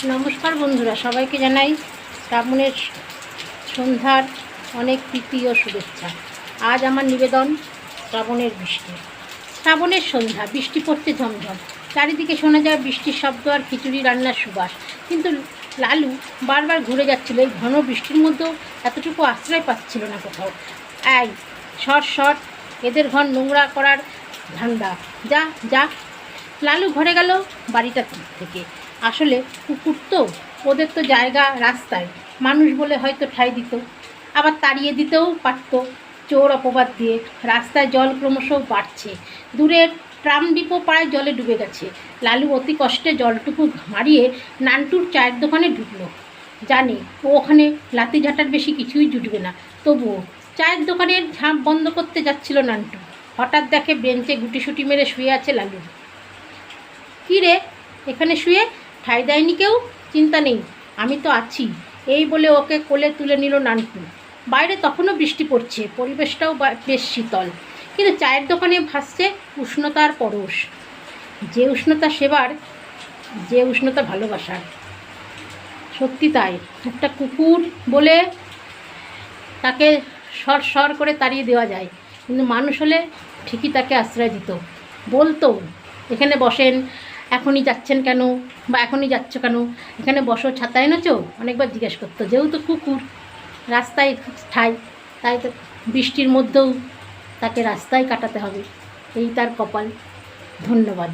নমস্কার বন্ধুরা, সবাইকে জানাই শ্রাবণের সন্ধ্যার অনেক প্রীতি ও শুভেচ্ছা। আজ আমার নিবেদন শ্রাবণের বৃষ্টি। শ্রাবণের সন্ধ্যা, বৃষ্টি পড়ছে ঝমঝম, চারিদিকে শোনা যায় বৃষ্টির শব্দ আর খিচুড়ি রান্নার সুবাস। কিন্তু লালু বারবার ঘুরে যাচ্ছিল। এই ঘন বৃষ্টির মধ্যেও এতটুকু আশ্রয় পাচ্ছিল না কোথাও। এই শর্ট শর্ট, এদের ঘর নোংরা করার ধান্দা, যা যা। লালু ঘরে গেল বাড়িটা থেকে। আসলে কুকুর তো, ওদের তো জায়গা রাস্তায়, মানুষ বলে হয়তো ঠাঁই দিত, আবার তাড়িয়ে দিতেও পারত চোর অপবাদ দিয়ে। রাস্তায় জল ক্রমশ বাড়ছে, দূরের ট্রাম ডিপো প্রায় জলে ডুবে গেছে। লালু অতি কষ্টে জলটুকু মারিয়ে নান্টুর চায়ের দোকানে ঢুকলো। জানে ও ওখানে লাতি ঝাঁটার বেশি কিছুই জুটবে না, তবুও চায়ের দোকানের ঝাঁপ বন্ধ করতে যাচ্ছিল নান্টু। হঠাৎ দেখে বেঞ্চে গুটিসুটি মেরে শুয়ে আছে লালু। কী রে, এখানে শুয়ে ঠাঁই দেয়নি কেউ? চিন্তা নেই, আমি তো আছি, এই বলে ওকে কোলে তুলে নিল নান্টু। বাইরে তখনও বৃষ্টি পড়ছে, পরিবেশটাও বেশ শীতল, কিন্তু চায়ের দোকানে ভাসছে উষ্ণতার পরশ। যে উষ্ণতা সেবার, যে উষ্ণতা ভালোবাসার। সত্যি তাই, একটা কুকুর বলে তাকে সর করে তাড়িয়ে দেওয়া যায়, কিন্তু মানুষ হলে ঠিকই তাকে আশ্রয় দিত, বলতো এখানে বসেন, এখনই যাচ্ছেন কেন, বা এখনই যাচ্ছ কেন, এখানে বসো, ছাতা এনেছো, অনেকবার জিজ্ঞেস করতো। যেহেতু কুকুর, রাস্তায় ঠাই, তাই তো বৃষ্টির মধ্যেও তাকে রাস্তায় কাটাতে হবে, এই তার কপাল। ধন্যবাদ।